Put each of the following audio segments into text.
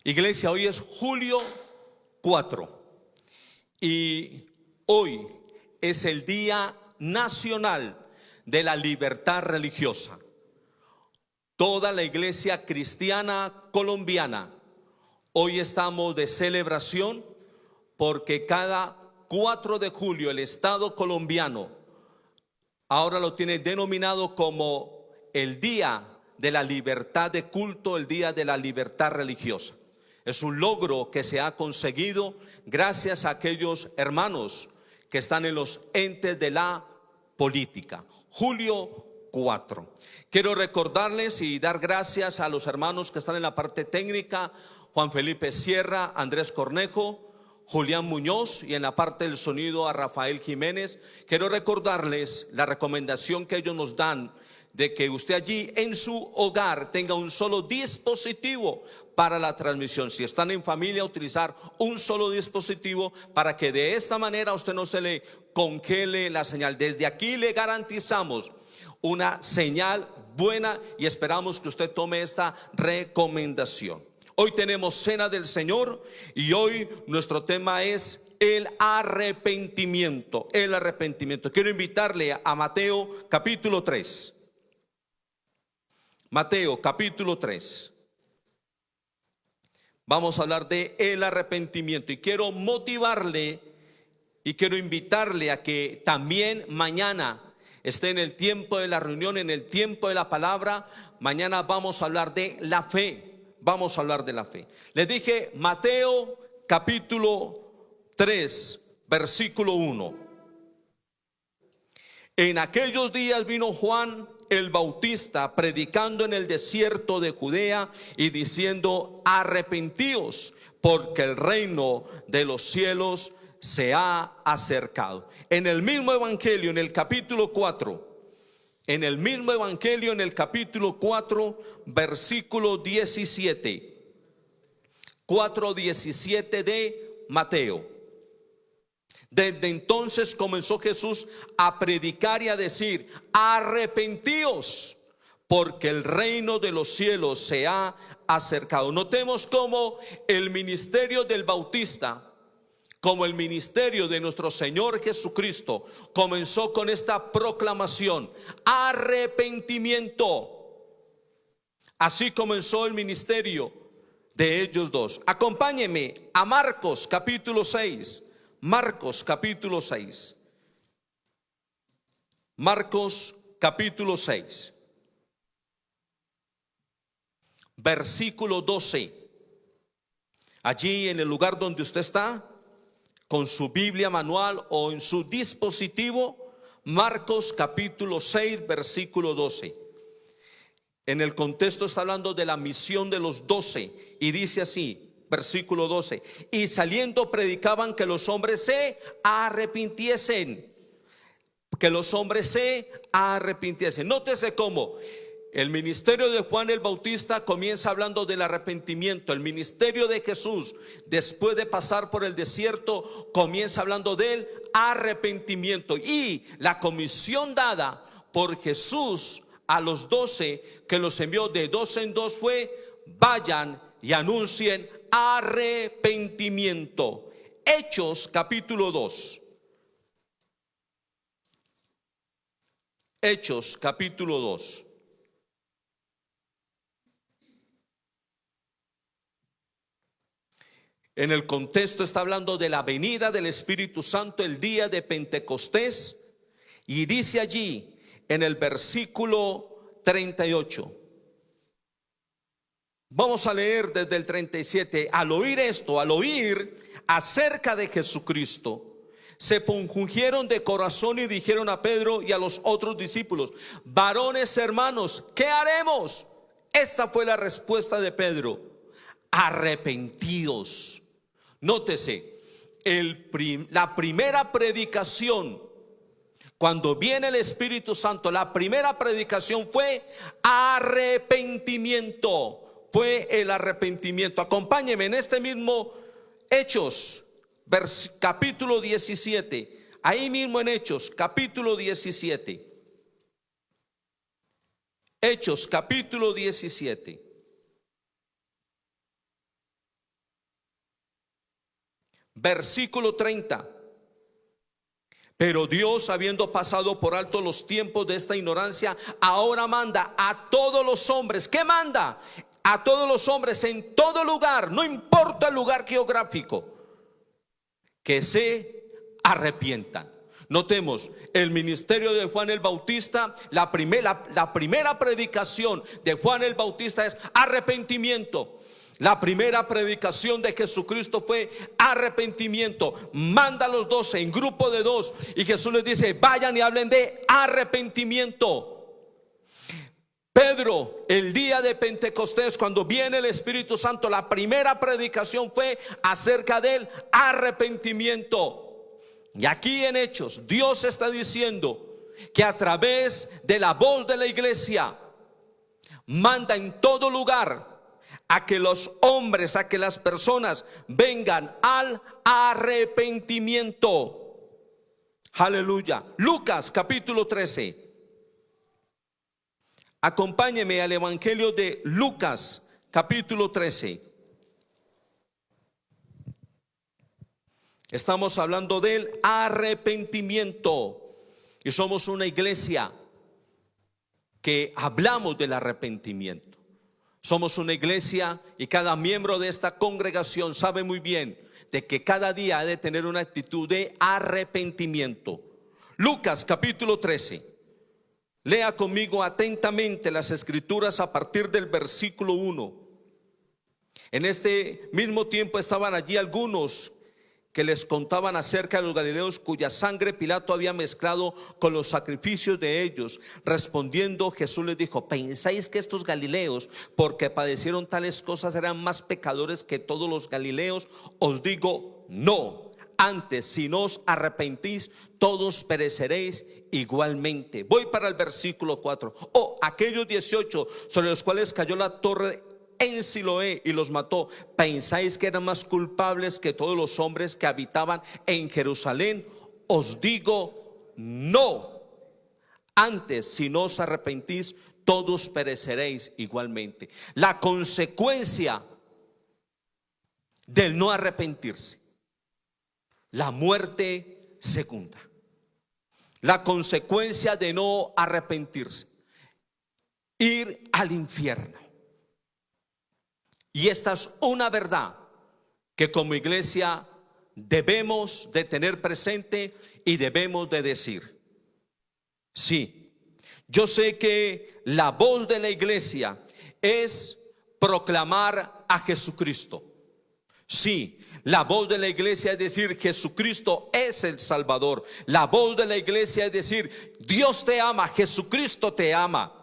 Iglesia, hoy es julio 4 y hoy es el Día Nacional de la Libertad Religiosa. Toda la iglesia cristiana colombiana hoy estamos de celebración porque cada 4 de julio el Estado colombiano ahora lo tiene denominado como el Día de la Libertad de Culto, el Día de la Libertad Religiosa. Es un logro que se ha conseguido gracias a aquellos hermanos que están en los entes de la política. Julio 4. Quiero recordarles y dar gracias a los hermanos que están en la parte técnica: Juan Felipe Sierra, Andrés Cornejo, Julián Muñoz, y en la parte del sonido a Rafael Jiménez. Quiero recordarles la recomendación que ellos nos dan de que usted allí en su hogar tenga un solo dispositivo para la transmisión. Si están en familia, utilizar un solo dispositivo para que de esta manera a usted no se le congele la señal. Desde aquí le garantizamos una señal buena y esperamos que usted tome esta recomendación. Hoy tenemos Cena del Señor y hoy nuestro tema es el arrepentimiento. El arrepentimiento. Quiero invitarle a Mateo capítulo 3. Mateo capítulo 3. Vamos a hablar de el arrepentimiento y quiero motivarle y quiero invitarle a que también mañana esté en el tiempo de la reunión, en el tiempo de la palabra. Mañana vamos a hablar de la fe. Vamos a hablar de la fe. Les dije Mateo capítulo 3 versículo 1. En aquellos días vino Juan el Bautista predicando en el desierto de Judea y diciendo: arrepentíos, porque el reino de los cielos se ha acercado. En el mismo evangelio, en el capítulo 4, en el mismo evangelio, en el capítulo 4, versículo 17, 4:17 de Mateo. Desde entonces comenzó Jesús a predicar y a decir: arrepentíos, porque el reino de los cielos se ha acercado. Notemos cómo el ministerio del Bautista, como el ministerio de nuestro Señor Jesucristo, comenzó con esta proclamación: arrepentimiento. Así comenzó el ministerio de ellos dos. Acompáñenme a Marcos capítulo 6. Marcos capítulo 6. Marcos capítulo 6. Versículo 12. Allí en el lugar donde usted está, con su Biblia manual o en su dispositivo, Marcos capítulo 6 versículo 12. En el contexto está hablando de la misión de los 12 y dice así, versículo 12: y saliendo predicaban que los hombres se arrepintiesen. Que los hombres se arrepintiesen. Nótese cómo el ministerio de Juan el Bautista comienza hablando del arrepentimiento. El ministerio de Jesús, después de pasar por el desierto, comienza hablando del arrepentimiento. Y la comisión dada por Jesús a los 12, que los envió de 2 en 2, fue: vayan y anuncien arrepentimiento. Hechos capítulo 2. Hechos capítulo 2. En el contexto está hablando de la venida del Espíritu Santo, el día de Pentecostés, y dice allí en el versículo 38. Vamos a leer desde el 37. Al oír esto, al oír acerca de Jesucristo, se compungieron de corazón y dijeron a Pedro y a los otros discípulos: varones hermanos, ¿qué haremos? Esta fue la respuesta de Pedro: arrepentíos. Nótese, la primera predicación, cuando viene el Espíritu Santo, la primera predicación fue arrepentimiento. Fue el arrepentimiento. Acompáñenme en este mismo Hechos capítulo 17. Ahí mismo en Hechos capítulo 17. Hechos capítulo 17. versículo 30. Pero Dios, habiendo pasado por alto los tiempos de esta ignorancia, ahora manda a todos los hombres. ¿Qué manda? A todos los hombres en todo lugar, no importa el lugar geográfico, que se arrepientan. Notemos, el ministerio de Juan el Bautista, la primera predicación de Juan el Bautista es arrepentimiento. La primera predicación de Jesucristo fue arrepentimiento. Manda a los 12 en grupo de 2 y Jesús les dice: vayan y hablen de arrepentimiento. Pedro, el día de Pentecostés, cuando viene el Espíritu Santo, la primera predicación fue acerca del arrepentimiento. Y aquí en Hechos, Dios está diciendo que a través de la voz de la iglesia manda en todo lugar a que los hombres, a que las personas vengan al arrepentimiento. Aleluya. Lucas capítulo 13. Acompáñeme al Evangelio de Lucas capítulo 13. Estamos hablando del arrepentimiento y somos una iglesia que hablamos del arrepentimiento. Somos una iglesia y cada miembro de esta congregación sabe muy bien de que cada día ha de tener una actitud de arrepentimiento. Lucas capítulo 13. Lea conmigo atentamente las escrituras a partir del versículo 1. En este mismo tiempo estaban allí algunos que les contaban acerca de los galileos cuya sangre Pilato había mezclado con los sacrificios de ellos. Respondiendo Jesús les dijo: ¿pensáis que estos galileos, porque padecieron tales cosas, eran más pecadores que todos los galileos? Os digo, no. Antes, si no os arrepentís, todos pereceréis igualmente. Voy para el versículo 4. Aquellos 18 sobre los cuales cayó la torre en Siloé y los mató, ¿pensáis que eran más culpables que todos los hombres que habitaban en Jerusalén? Os digo, no. Antes, si no os arrepentís, todos pereceréis igualmente. La consecuencia del no arrepentirse: la muerte segunda. La consecuencia de no arrepentirse: ir al infierno. Y esta es una verdad que como iglesia debemos de tener presente y debemos de decir. Sí, yo sé que la voz de la iglesia es proclamar a Jesucristo. Sí, la voz de la iglesia es decir: Jesucristo es el Salvador. La voz de la iglesia es decir: Dios te ama, Jesucristo te ama.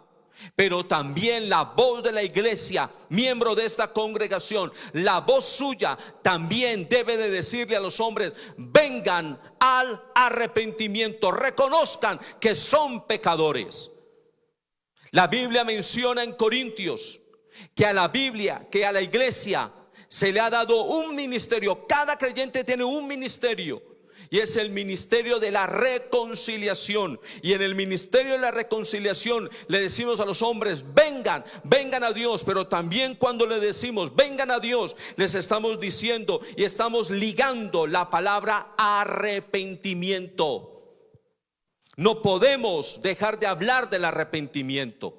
Pero también la voz de la iglesia, miembro de esta congregación, la voz suya también debe de decirle a los hombres: vengan al arrepentimiento, reconozcan que son pecadores. La Biblia menciona en Corintios que a la iglesia se le ha dado un ministerio. Cada creyente tiene un ministerio, y es el ministerio de la reconciliación. Y en el ministerio de la reconciliación le decimos a los hombres: vengan a Dios. Pero también cuando le decimos vengan a Dios, les estamos diciendo y estamos ligando la palabra arrepentimiento. No podemos dejar de hablar del arrepentimiento.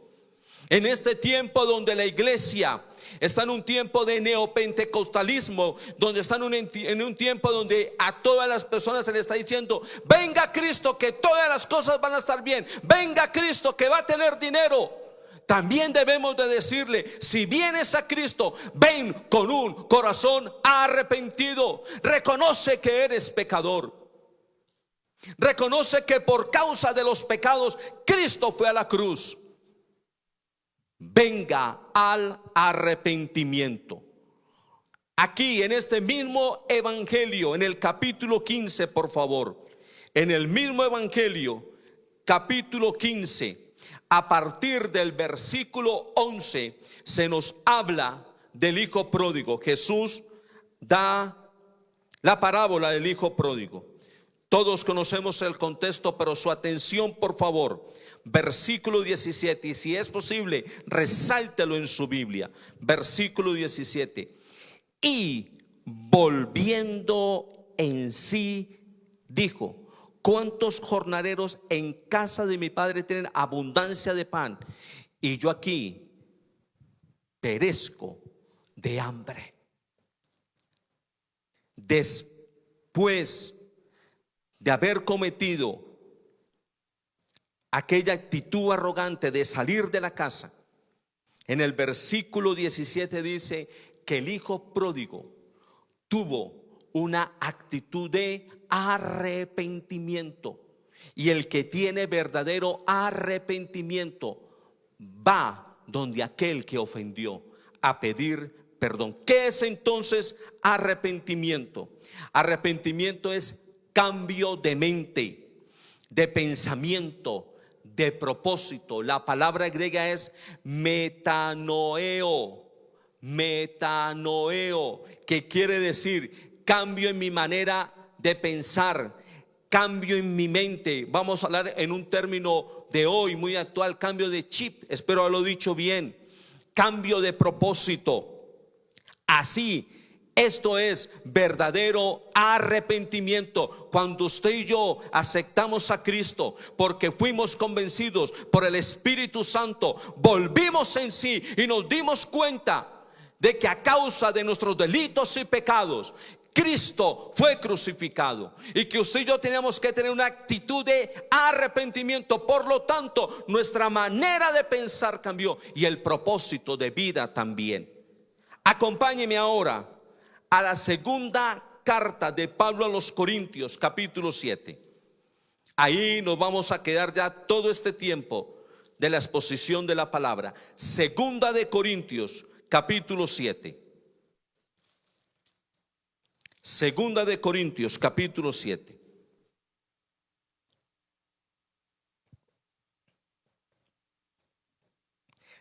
En este tiempo donde la iglesia está en un tiempo de neopentecostalismo, donde está en un tiempo donde a todas las personas se les está diciendo: venga Cristo, que todas las cosas van a estar bien. Venga Cristo, que va a tener dinero. También debemos de decirle: si vienes a Cristo, ven con un corazón arrepentido. Reconoce que eres pecador. Reconoce que por causa de los pecados Cristo fue a la cruz. Venga al arrepentimiento. Aquí en este mismo evangelio, en el capítulo 15, por favor, en el mismo evangelio, capítulo 15, a partir del versículo 11, se nos habla del hijo pródigo. Jesús da la parábola del hijo pródigo. Todos conocemos el contexto, pero su atención, por favor. Versículo 17, y si es posible, resáltelo en su Biblia. Versículo 17. Y volviendo en sí dijo: ¿cuántos jornaleros en casa de mi padre tienen abundancia de pan, y yo aquí perezco de hambre? Después de haber cometido aquella actitud arrogante de salir de la casa, en el versículo 17 dice que el hijo pródigo tuvo una actitud de arrepentimiento. Y el que tiene verdadero arrepentimiento va donde aquel que ofendió a pedir perdón. ¿Qué es entonces arrepentimiento? Arrepentimiento es cambio de mente, de pensamiento, de propósito. La palabra griega es metanoeo. Metanoeo, que quiere decir cambio en mi manera de pensar, cambio en mi mente. Vamos a hablar en un término de hoy muy actual: cambio de chip, espero haberlo dicho bien, cambio de propósito. Así, esto es verdadero arrepentimiento. Cuando usted y yo aceptamos a Cristo porque fuimos convencidos por el Espíritu Santo, volvimos en sí y nos dimos cuenta de que a causa de nuestros delitos y pecados Cristo fue crucificado, y que usted y yo tenemos que tener una actitud de arrepentimiento. Por lo tanto, nuestra manera de pensar cambió y el propósito de vida también. Acompáñeme ahora a la segunda carta de Pablo a los Corintios, capítulo 7. Ahí nos vamos a quedar ya todo este tiempo de la exposición de la palabra. Segunda de Corintios, capítulo 7. Segunda de Corintios, capítulo 7.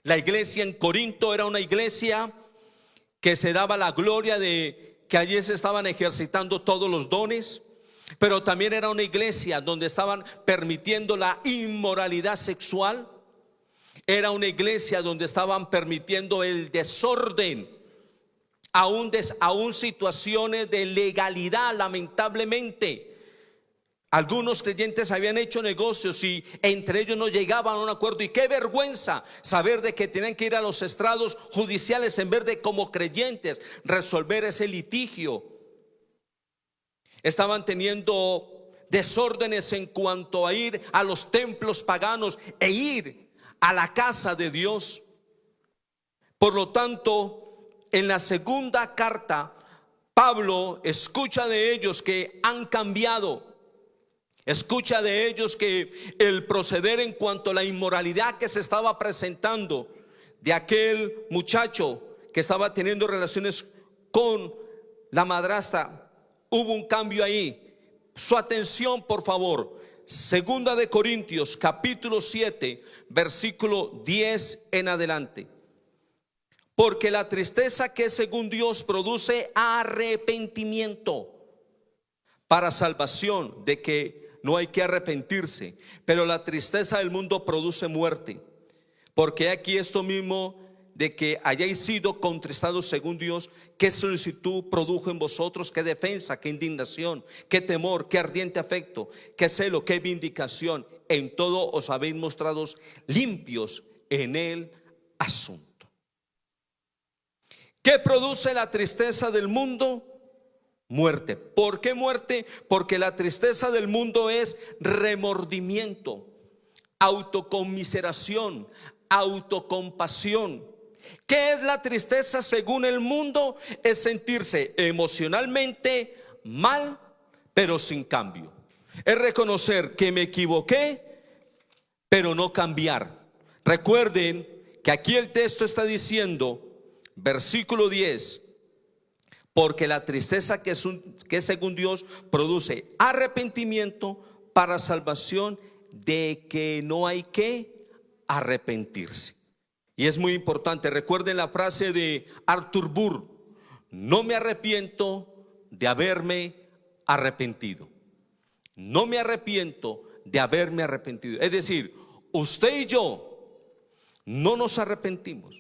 La iglesia en Corinto era una iglesia que se daba la gloria de que allí se estaban ejercitando todos los dones, pero también era una iglesia donde estaban permitiendo la inmoralidad sexual. Era una iglesia donde estaban permitiendo el desorden, aún situaciones de legalidad. Lamentablemente, algunos creyentes habían hecho negocios y entre ellos no llegaban a un acuerdo. Y qué vergüenza saber de que tenían que ir a los estrados judiciales en vez de, como creyentes, resolver ese litigio. Estaban teniendo desórdenes en cuanto a ir a los templos paganos e ir a la casa de Dios. Por lo tanto, en la segunda carta, Pablo escucha de ellos que han cambiado. Escucha de ellos que el proceder en cuanto a la inmoralidad que se estaba presentando de aquel muchacho que estaba teniendo relaciones con la madrastra, hubo un cambio ahí. Su atención, por favor. Segunda de Corintios, capítulo 7, versículo 10 en adelante. Porque la tristeza que según Dios produce arrepentimiento para salvación, de que no hay que arrepentirse, pero la tristeza del mundo produce muerte. Porque aquí esto mismo de que hayáis sido contristados según Dios, qué solicitud produjo en vosotros, qué defensa, qué indignación, qué temor, qué ardiente afecto, qué celo, qué vindicación. En todo os habéis mostrado limpios en el asunto. ¿Qué produce la tristeza del mundo? Muerte. ¿Por qué muerte? Porque la tristeza del mundo es remordimiento, autoconmiseración, autocompasión. ¿Qué es la tristeza según el mundo? Es sentirse emocionalmente mal, pero sin cambio. Es reconocer que me equivoqué, pero no cambiar. Recuerden que aquí el texto está diciendo, versículo 10, porque la tristeza que es según Dios produce arrepentimiento para salvación, de que no hay que arrepentirse. Y es muy importante, recuerden la frase de Arthur Burr: no me arrepiento de haberme arrepentido. No me arrepiento de haberme arrepentido. Es decir, usted y yo no nos arrepentimos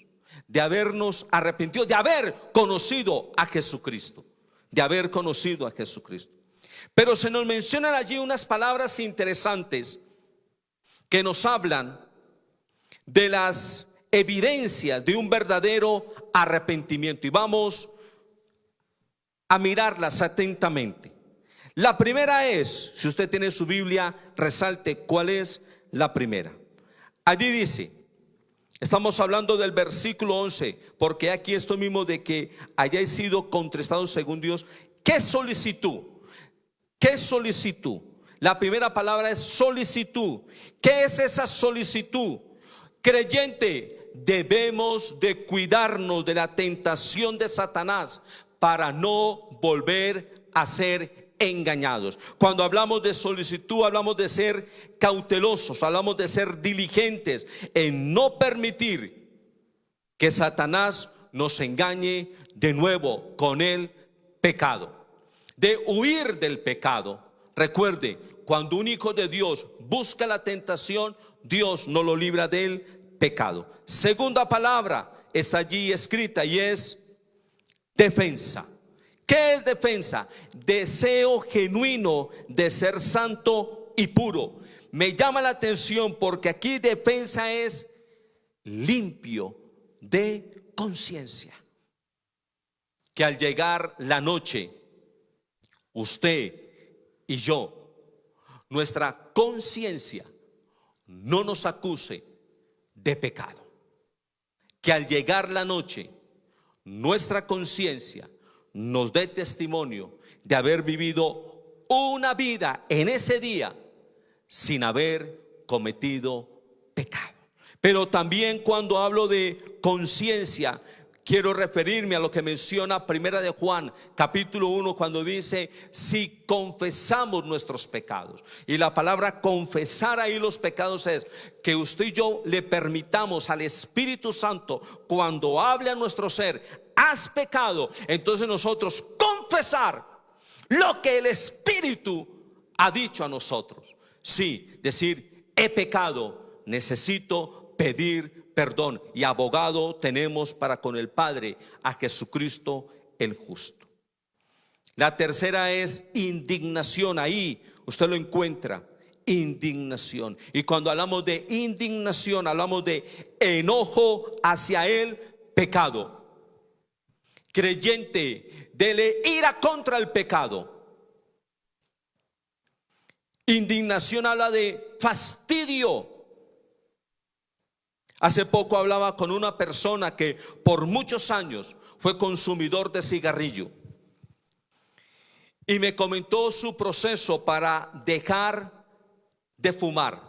de habernos arrepentido, de haber conocido a Jesucristo, de haber conocido a Jesucristo. Pero se nos mencionan allí unas palabras interesantes que nos hablan de las evidencias de un verdadero arrepentimiento. Y vamos a mirarlas atentamente. La primera es, si usted tiene su Biblia, resalte cuál es la primera. Allí dice, estamos hablando del versículo 11, porque aquí esto mismo de que hayáis sido contestados según Dios. ¿Qué solicitud? ¿Qué solicitud? La primera palabra es solicitud. ¿Qué es esa solicitud? Creyente, debemos de cuidarnos de la tentación de Satanás para no volver a ser engañados. Cuando hablamos de solicitud, hablamos de ser cautelosos, hablamos de ser diligentes en no permitir que Satanás nos engañe de nuevo con el pecado, de huir del pecado. Recuerde, cuando un hijo de Dios busca la tentación, Dios no lo libra del pecado. Segunda palabra está allí escrita y es defensa. ¿Qué es defensa? Deseo genuino de ser santo y puro. Me llama la atención porque aquí defensa es limpio de conciencia. Que al llegar la noche, usted y yo, nuestra conciencia no nos acuse de pecado. Que al llegar la noche, nuestra conciencia nos dé testimonio de haber vivido una vida en ese día sin haber cometido pecado. Pero también cuando hablo de conciencia, quiero referirme a lo que menciona Primera de Juan, capítulo 1, cuando dice: si confesamos nuestros pecados. Y la palabra confesar ahí los pecados es que usted y yo le permitamos al Espíritu Santo, cuando hable a nuestro ser: has pecado, entonces nosotros confesar lo que el Espíritu ha dicho a nosotros. Sí, decir: he pecado, necesito pedir perdón, y abogado tenemos para con el Padre, a Jesucristo el justo. La tercera es indignación. Ahí usted lo encuentra, indignación. Y cuando hablamos de indignación, hablamos de enojo hacia el pecado. Creyente, dele ira contra el pecado. Indignación habla de fastidio. Hace poco hablaba con una persona que por muchos años fue consumidor de cigarrillo y me comentó su proceso para dejar de fumar,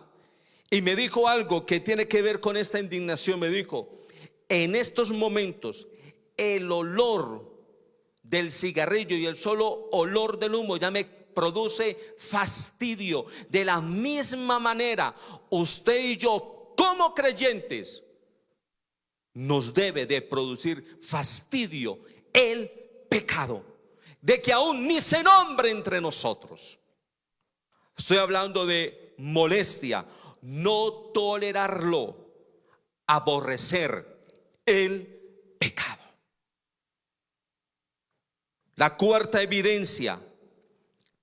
y me dijo algo que tiene que ver con esta indignación. Me dijo: en estos momentos el olor del cigarrillo y el solo olor del humo ya me produce fastidio. De la misma manera, usted y yo como creyentes nos debe de producir fastidio el pecado, de que aún ni se nombre entre nosotros. Estoy hablando de molestia, no tolerarlo, aborrecer el pecado. La cuarta evidencia,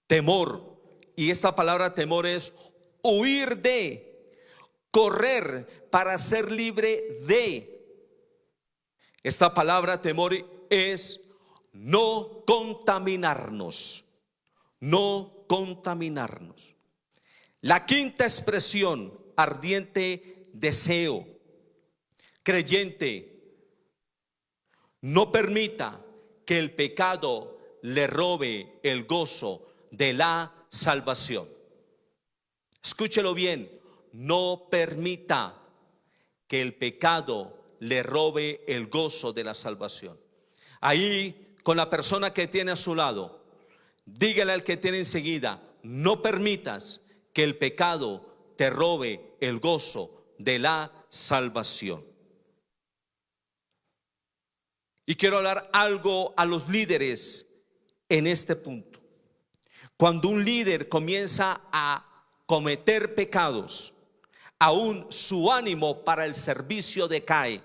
temor. Y esta palabra temor es huir de, correr para ser libre de. Esta palabra temor es no contaminarnos, no contaminarnos. La quinta expresión, ardiente deseo. Creyente, no permita que el pecado le robe el gozo de la salvación. Escúchelo bien. No permita que el pecado le robe el gozo de la salvación. Ahí, con la persona que tiene a su lado, dígale al que tiene enseguida: no permitas que el pecado te robe el gozo de la salvación. Y quiero hablar algo a los líderes en este punto. Cuando un líder comienza a cometer pecados, aún su ánimo para el servicio decae.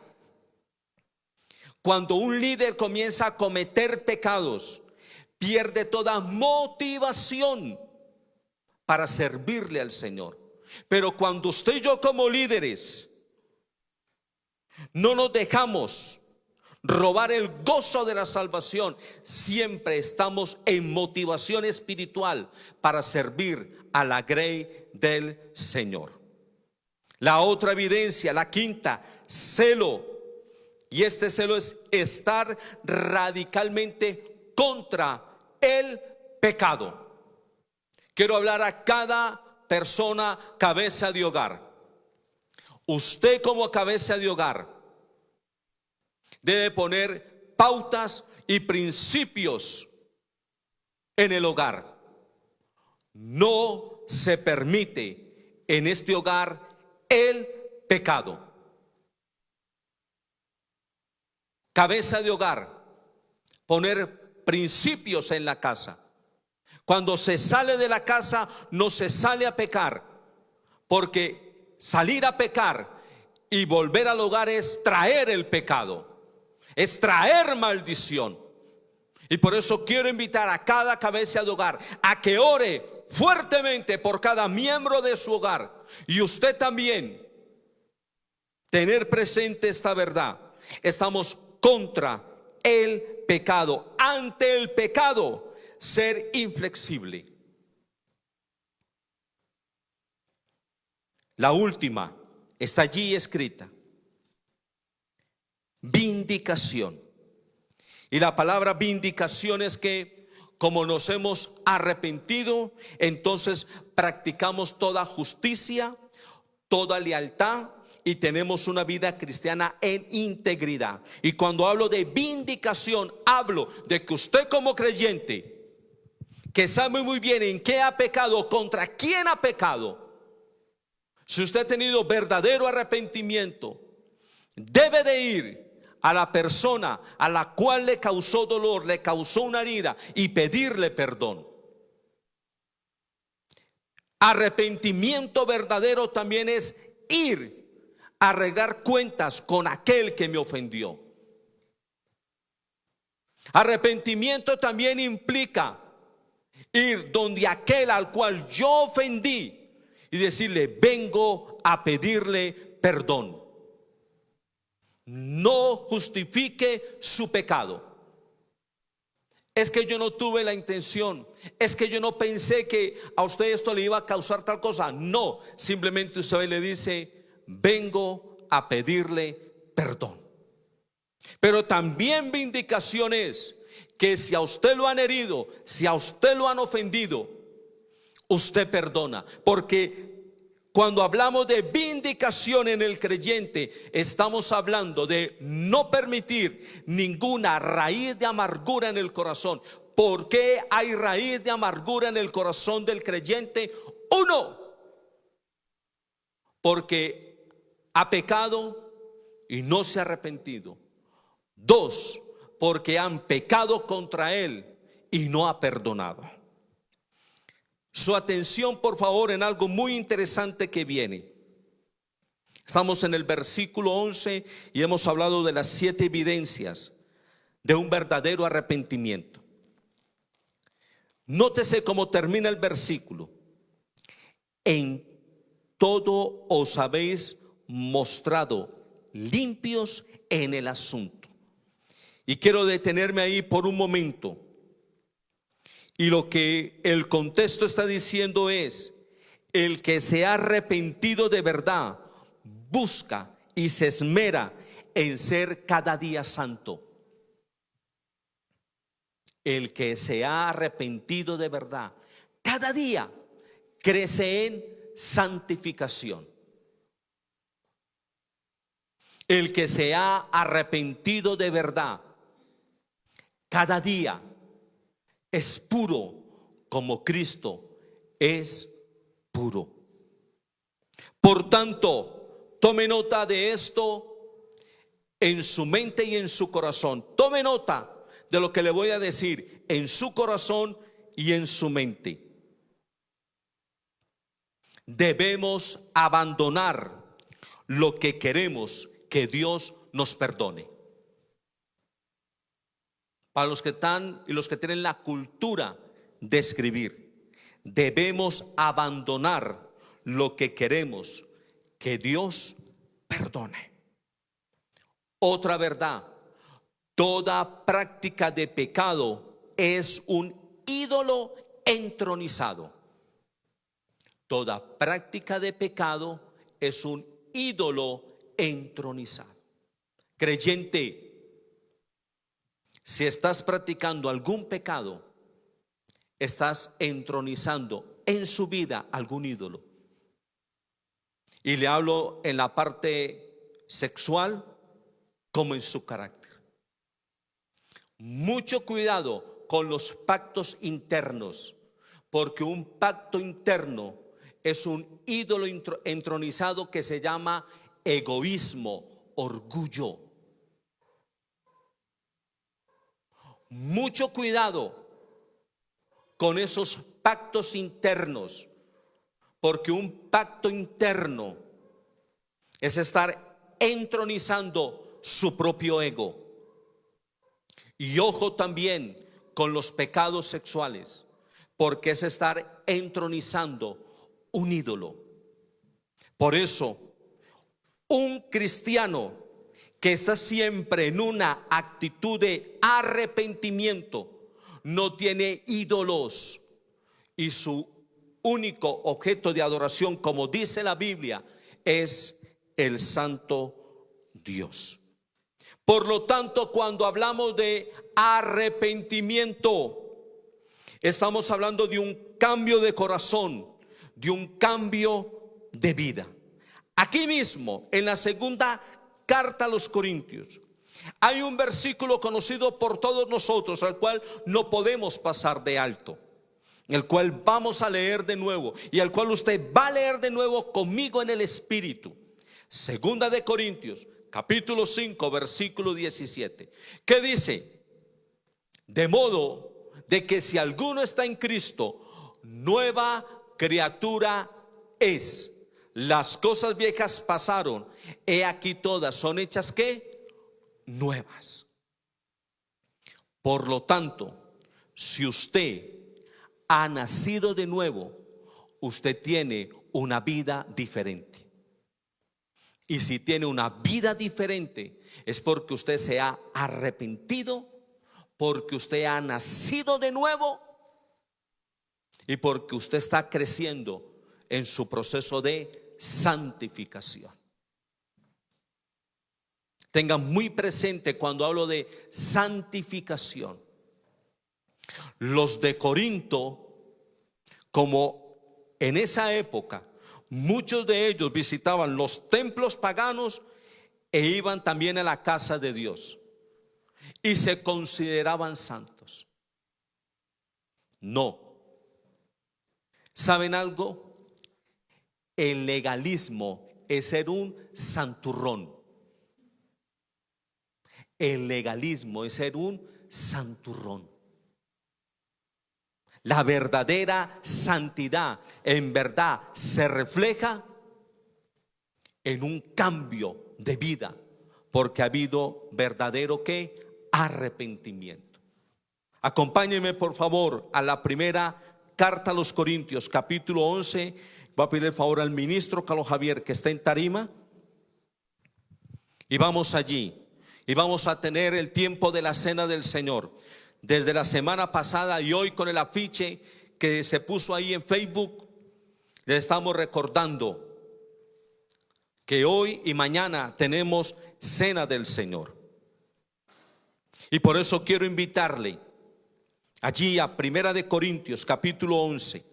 Cuando un líder comienza a cometer pecados, pierde toda motivación para servirle al Señor. Pero cuando usted y yo como líderes no nos dejamos robar el gozo de la salvación, siempre estamos en motivación espiritual para servir a la grey del Señor. La otra evidencia, la quinta, celo. Y este celo es estar radicalmente contra el pecado. Quiero hablar a cada persona cabeza de hogar. Usted como cabeza de hogar debe poner pautas y principios en el hogar. No se permite en este hogar el pecado. Cabeza de hogar, poner principios en la casa. Cuando se sale de la casa, no se sale a pecar, porque salir a pecar y volver al hogar es traer el pecado, es traer maldición. Y por eso quiero invitar a cada cabeza de hogar a que ore fuertemente por cada miembro de su hogar. Y usted también tener presente esta verdad. Estamos contra el pecado. Ante el pecado, ser inflexible. La última está allí escrita: vindicación. Y la palabra vindicación es que como nos hemos arrepentido, entonces practicamos toda justicia, toda lealtad y tenemos una vida cristiana en integridad. Y cuando hablo de vindicación, hablo de que usted como creyente, que sabe muy bien en qué ha pecado, contra quién ha pecado, si usted ha tenido verdadero arrepentimiento, debe de ir a la persona a la cual le causó dolor, le causó una herida, y pedirle perdón. Arrepentimiento verdadero también es ir a arreglar cuentas con aquel que me ofendió. Arrepentimiento también implica ir donde aquel al cual yo ofendí y decirle: vengo a pedirle perdón. No justifique su pecado. Es que yo no tuve la intención, es que yo no pensé que a usted esto le iba a causar tal cosa. No, simplemente usted le dice: vengo a pedirle perdón. Pero también vindicación es que si a usted lo han herido, si a usted lo han ofendido, usted perdona. Porque cuando hablamos de vindicación en el creyente, estamos hablando de no permitir ninguna raíz de amargura en el corazón. ¿Por qué hay raíz de amargura en el corazón del creyente? Uno, porque ha pecado y no se ha arrepentido. Dos, porque han pecado contra él y no ha perdonado. Su atención, por favor, en algo muy interesante que viene. Estamos en el versículo 11 y hemos hablado de las 7 evidencias de un verdadero arrepentimiento. Nótese cómo termina el versículo: en todo os habéis mostrado limpios en el asunto. Y quiero detenerme ahí por un momento. Y lo que el contexto está diciendo es: el que se ha arrepentido de verdad busca y se esmera en ser cada día santo. El que se ha arrepentido de verdad cada día crece en santificación. El que se ha arrepentido de verdad cada día es puro como Cristo es puro. Por tanto, tome nota de esto en su mente y en su corazón. Tome nota de lo que le voy a decir en su corazón y en su mente. Debemos abandonar lo que queremos que Dios nos perdone. para los que están y los que tienen la cultura de escribir, debemos abandonar lo que queremos que Dios perdone. Otra verdad: toda práctica de pecado es un ídolo entronizado. Toda práctica de pecado es un ídolo entronizado. Creyente, si estás practicando algún pecado, estás entronizando en su vida algún ídolo. Y le hablo en la parte sexual como en su carácter. Mucho cuidado con los pactos internos, porque un pacto interno es un ídolo entronizado que se llama egoísmo, orgullo. Mucho cuidado con esos pactos internos, porque un pacto interno es estar entronizando su propio ego. Y ojo también con los pecados sexuales, porque es estar entronizando un ídolo. Por eso, un cristiano que está siempre en una actitud de arrepentimiento no tiene ídolos, y su único objeto de adoración, como dice la Biblia, es el Santo Dios. Por lo tanto, cuando hablamos de arrepentimiento, estamos hablando de un cambio de corazón, de un cambio de vida. Aquí mismo, en la segunda carta a los Corintios, hay un versículo conocido por todos nosotros, al cual no podemos pasar de alto, el cual vamos a leer de nuevo, y al cual usted va a leer de nuevo conmigo en el Espíritu. Segunda de Corintios, capítulo 5, versículo 17, que dice: de modo de que si alguno está en Cristo, nueva criatura es. Las cosas viejas pasaron, he aquí todas son hechas ¿qué? Nuevas. Por lo tanto, si usted ha nacido de nuevo, usted tiene una vida diferente. Y si tiene una vida diferente, es porque usted se ha arrepentido, porque usted ha nacido de nuevo y porque usted está creciendo en su proceso de santificación. Tengan muy presente cuando hablo de santificación, los de Corinto, como en esa época muchos de ellos visitaban los templos paganos e iban también a la casa de Dios y se consideraban santos. No. ¿Saben algo? El legalismo es ser un santurrón. El legalismo es ser un santurrón. La verdadera santidad en verdad se refleja en un cambio de vida, porque ha habido verdadero ¿qué? Arrepentimiento. Acompáñenme por favor a la primera carta a los Corintios, capítulo 11. Voy a pedir el favor al ministro Carlos Javier que está en tarima, y vamos allí y vamos a tener el tiempo de la cena del Señor. Desde la semana pasada y hoy, con el afiche que se puso ahí en Facebook, le estamos recordando que hoy y mañana tenemos cena del Señor. Y por eso quiero invitarle allí a Primera de Corintios capítulo 11.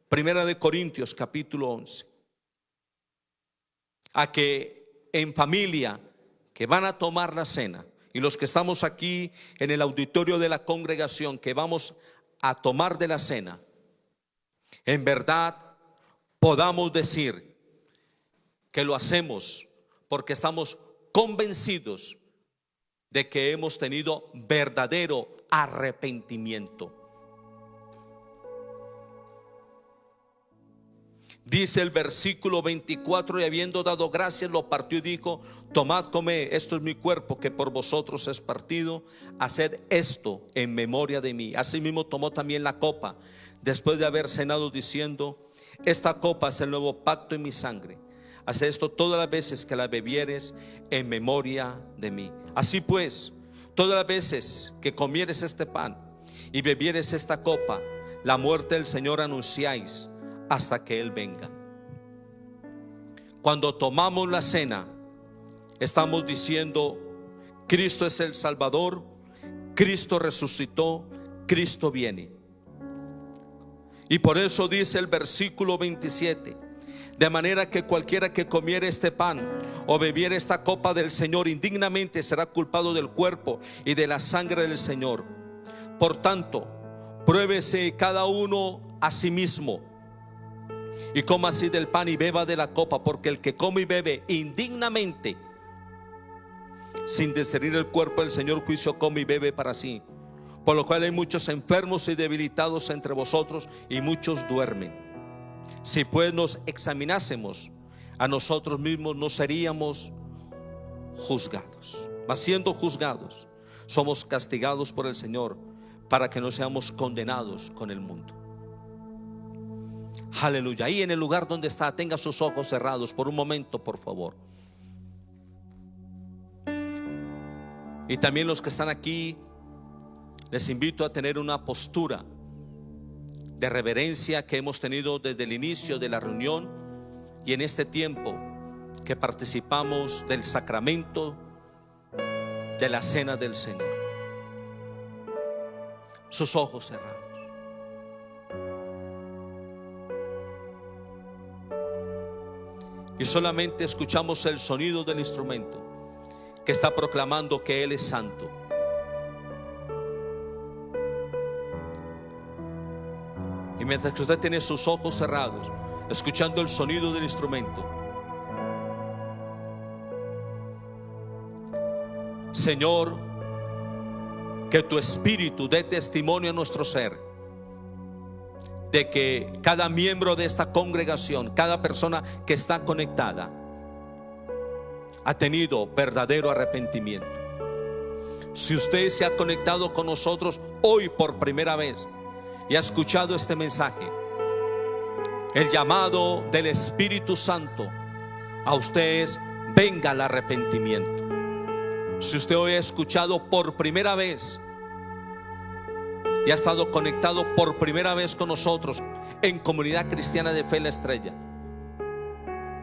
Primera de Corintios capítulo 11, a que en familia, que van a tomar la cena, y los que estamos aquí en el auditorio de la congregación, que vamos a tomar de la cena, en verdad podamos decir que lo hacemos porque estamos convencidos de que hemos tenido verdadero arrepentimiento. Dice el versículo 24: y habiendo dado gracias, lo partió y dijo: tomad, comed, esto es mi cuerpo que por vosotros es partido, haced esto en memoria de mí. Asimismo tomó también la copa después de haber cenado, diciendo: esta copa es el nuevo pacto en mi sangre. Haz esto todas las veces que la bebieres en memoria de mí. Así pues, todas las veces que comieres este pan y bebieres esta copa, la muerte del Señor anunciáis hasta que Él venga. Cuando tomamos la cena, estamos diciendo: Cristo es el Salvador, Cristo resucitó, Cristo viene. Y por eso dice el versículo 27: de manera que cualquiera que comiere este pan o bebiere esta copa del Señor indignamente será culpado del cuerpo y de la sangre del Señor. Por tanto, pruébese cada uno a sí mismo y coma así del pan y beba de la copa, porque el que come y bebe indignamente sin discernir el cuerpo del Señor, juicio come y bebe para sí. Por lo cual hay muchos enfermos y debilitados entre vosotros, y muchos duermen. Si pues nos examinásemos a nosotros mismos, no seríamos juzgados. Mas siendo juzgados, somos castigados por el Señor, para que no seamos condenados con el mundo. Aleluya. Ahí en el lugar donde está, tenga sus ojos cerrados por un momento, por favor. Y también los que están aquí, les invito a tener una postura de reverencia que hemos tenido desde el inicio de la reunión y en este tiempo que participamos del sacramento de la cena del Señor. Sus ojos cerrados. Y solamente escuchamos el sonido del instrumento que está proclamando que Él es santo. Y mientras que usted tiene sus ojos cerrados, escuchando el sonido del instrumento, Señor, que tu Espíritu dé testimonio a nuestro ser de que cada miembro de esta congregación, cada persona que está conectada, ha tenido verdadero arrepentimiento. Si usted se ha conectado con nosotros hoy por primera vez y ha escuchado este mensaje, el llamado del Espíritu Santo a usted es: venga al arrepentimiento. Si usted hoy ha escuchado por primera vez y ha estado conectado por primera vez con nosotros en Comunidad Cristiana de Fe La Estrella,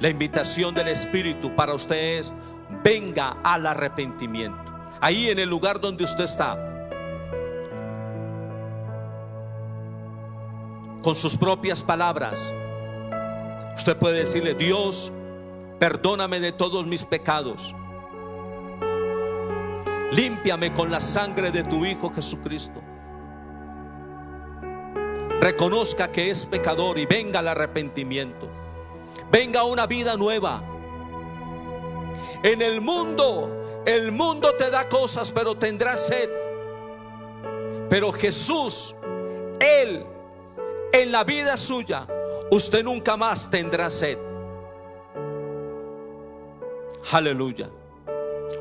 la invitación del Espíritu para usted es: venga al arrepentimiento. Ahí en el lugar donde usted está, con sus propias palabras, usted puede decirle: Dios, perdóname de todos mis pecados, límpiame con la sangre de tu Hijo Jesucristo. Reconozca que es pecador y venga al arrepentimiento. Venga una vida nueva. En el mundo te da cosas, pero tendrás sed. Pero Jesús, Él, en la vida suya, usted nunca más tendrá sed. Aleluya.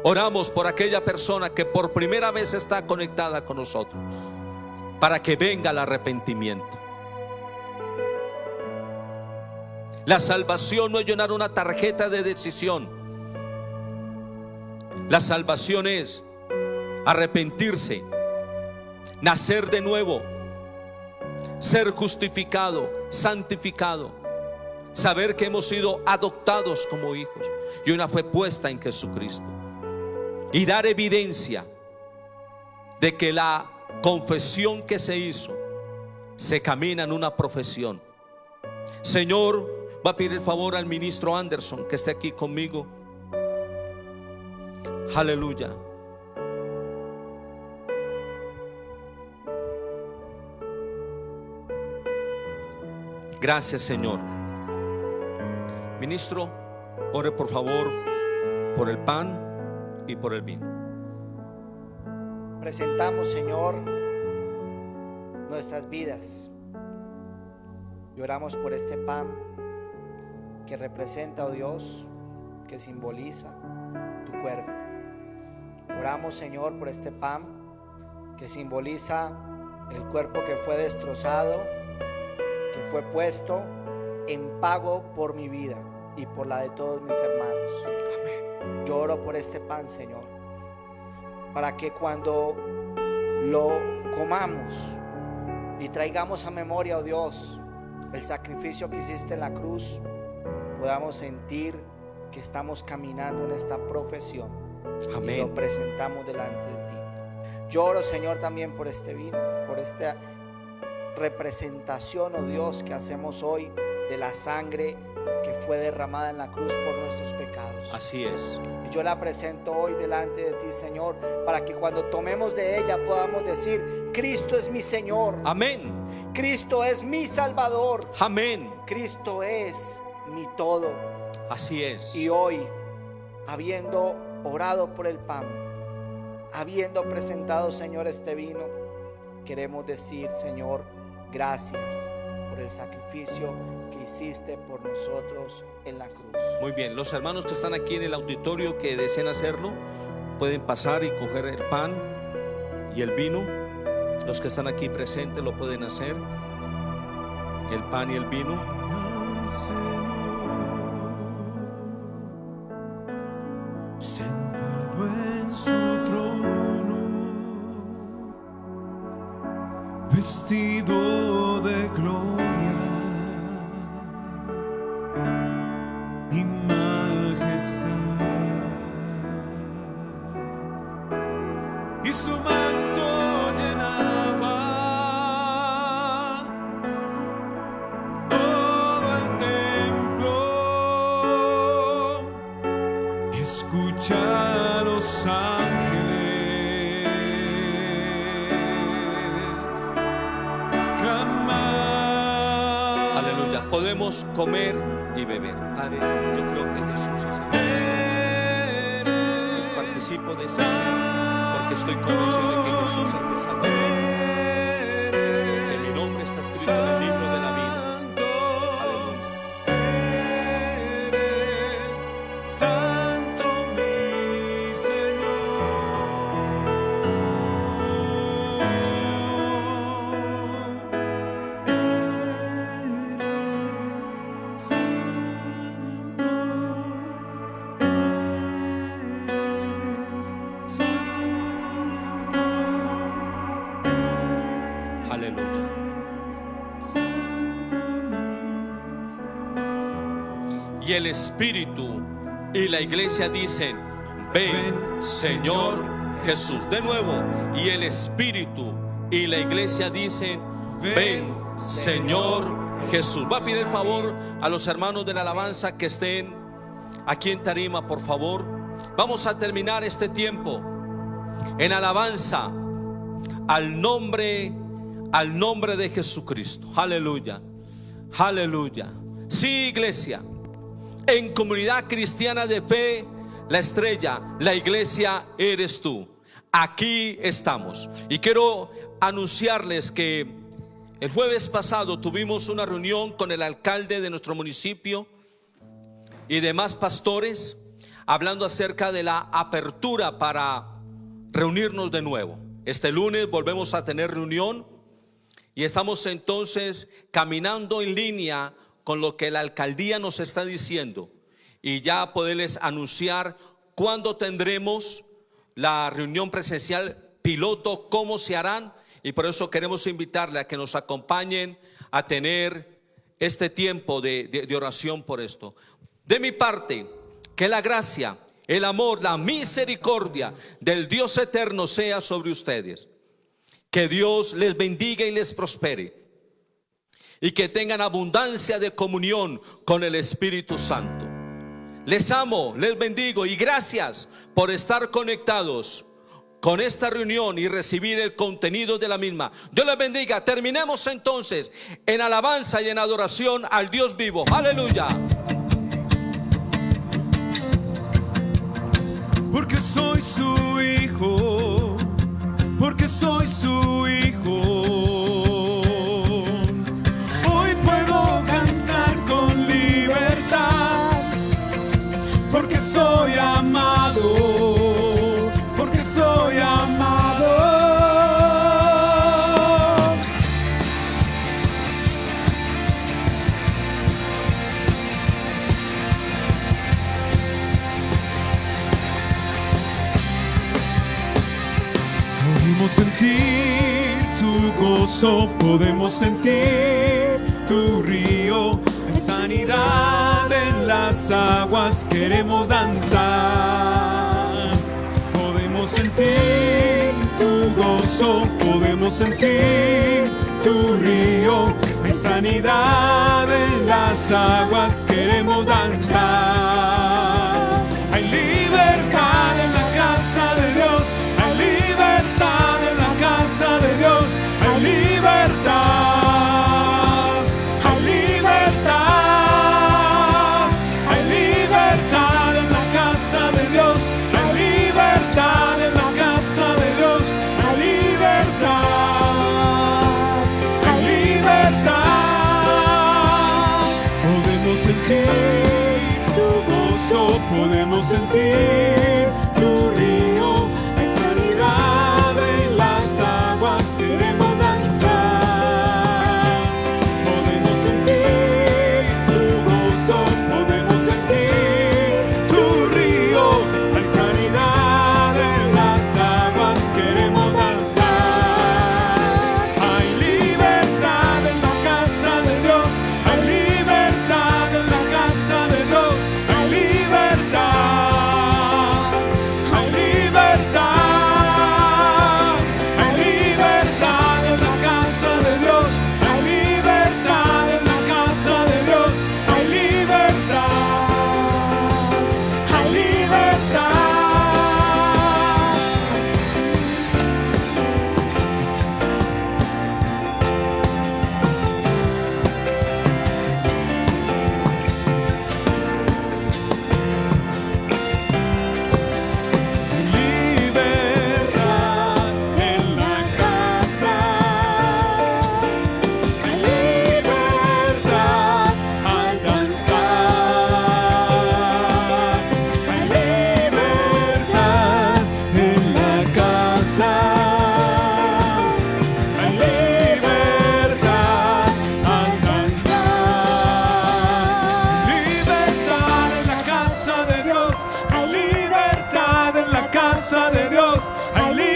Oramos por aquella persona que por primera vez está conectada con nosotros, para que venga el arrepentimiento. La salvación no es llenar una tarjeta de decisión. La salvación es arrepentirse, nacer de nuevo, ser justificado, santificado, saber que hemos sido adoptados como hijos y una fe puesta en Jesucristo, y dar evidencia de que la confesión que se hizo se camina en una profesión. Señor, va a pedir el favor al ministro Anderson que esté aquí conmigo. Aleluya. Gracias, Señor. Ministro, ore por favor por el pan y por el vino. Presentamos, Señor, nuestras vidas y oramos por este pan que representa, oh Dios, que simboliza tu cuerpo. Oramos, Señor, por este pan que simboliza el cuerpo que fue destrozado, que fue puesto en pago por mi vida y por la de todos mis hermanos. Amén. Yo oro por este pan, Señor, para que cuando lo comamos y traigamos a memoria, oh Dios, el sacrificio que hiciste en la cruz, podamos sentir que estamos caminando en esta profesión. Amén. Y lo presentamos delante de ti. Yo oro, Señor, también por este vino, por esta representación, oh Dios, que hacemos hoy de la sangre que fue derramada en la cruz por nuestros pecados. Así es. Y yo la presento hoy delante de ti, Señor, para que cuando tomemos de ella podamos decir: Cristo es mi Señor. Amén. Cristo es mi Salvador. Amén. Cristo es mi todo. Así es. Y hoy, habiendo orado por el pan, habiendo presentado, Señor, este vino, queremos decir, Señor, gracias por el sacrificio que hiciste por nosotros en la cruz. Muy bien, los hermanos que están aquí en el auditorio que deseen hacerlo, pueden pasar y coger el pan y el vino. Los que están aquí presentes lo pueden hacer. El pan y el vino. Sentado en su trono, vestido de gloria y majestad, y su manto llenaba todo el templo. Escucha a los ángeles clamar. Aleluya. Podemos comer y beber. Padre, yo creo que Jesús es el Señor. Y participo de esta cena porque estoy convencido de que Jesús es mi Salvador, que mi nombre está escrito en el libro de la vida. Aleluya. Eres santo, mi Señor. Eres santo, eres santo, Aleluya. Y el Espíritu y la iglesia dicen: ven, Señor Jesús. De nuevo. Y el Espíritu y la iglesia dicen: ven, Señor Jesús. Va a pedir el favor a los hermanos de la alabanza que estén aquí en tarima, por favor. Vamos a terminar este tiempo en alabanza al nombre de Jesucristo. Aleluya. Aleluya. Sí, iglesia. En Comunidad Cristiana de Fe, La Estrella, la iglesia eres tú. Aquí estamos. Y quiero anunciarles que el jueves pasado tuvimos una reunión con el alcalde de nuestro municipio y demás pastores, hablando acerca de la apertura para reunirnos de nuevo. Este lunes volvemos a tener reunión y estamos entonces caminando en línea con lo que la alcaldía nos está diciendo, y ya poderles anunciar cuándo tendremos la reunión presencial piloto, cómo se harán. Y por eso queremos invitarle a que nos acompañen a tener este tiempo de oración por esto. De mi parte, que la gracia, el amor, la misericordia del Dios eterno sea sobre ustedes. Que Dios les bendiga y les prospere, y que tengan abundancia de comunión con el Espíritu Santo. Les amo, les bendigo y gracias por estar conectados con esta reunión y recibir el contenido de la misma. Dios les bendiga. Terminemos entonces en alabanza y en adoración al Dios vivo. Aleluya. Porque soy su hijo, porque soy su hijo. Hoy puedo cantar con libertad. Podemos sentir tu gozo, podemos sentir tu río. Hay sanidad en las aguas, queremos danzar. Podemos sentir tu gozo, podemos sentir tu río. Hay sanidad en las aguas, queremos danzar. Hay libertad en la casa de Dios, hay libertad en la casa de Dios, hay libertad, hay libertad, hay libertad en la casa de Dios, hay libertad en la casa de Dios, hay libertad, hay libertad. Podemos sentir tu gozo, podemos sentir tu río. Hay sanidad en las aguas, queremos danzar. Podemos sentir tu gozo, podemos sentir tu río. Hay sanidad en las aguas, queremos danzar. Hay libertad en la casa de Dios, hay libertad en la casa de Dios, hay libertad, hay libertad, hay libertad en la casa de Dios, hay libertad en la casa de Dios, hay libertad, hay libertad. Libertad en la casa, hay libertad al danzar, hay libertad en la casa, hay libertad al danzar, libertad en la casa de Dios, hay libertad en la casa de Dios, hay libertad.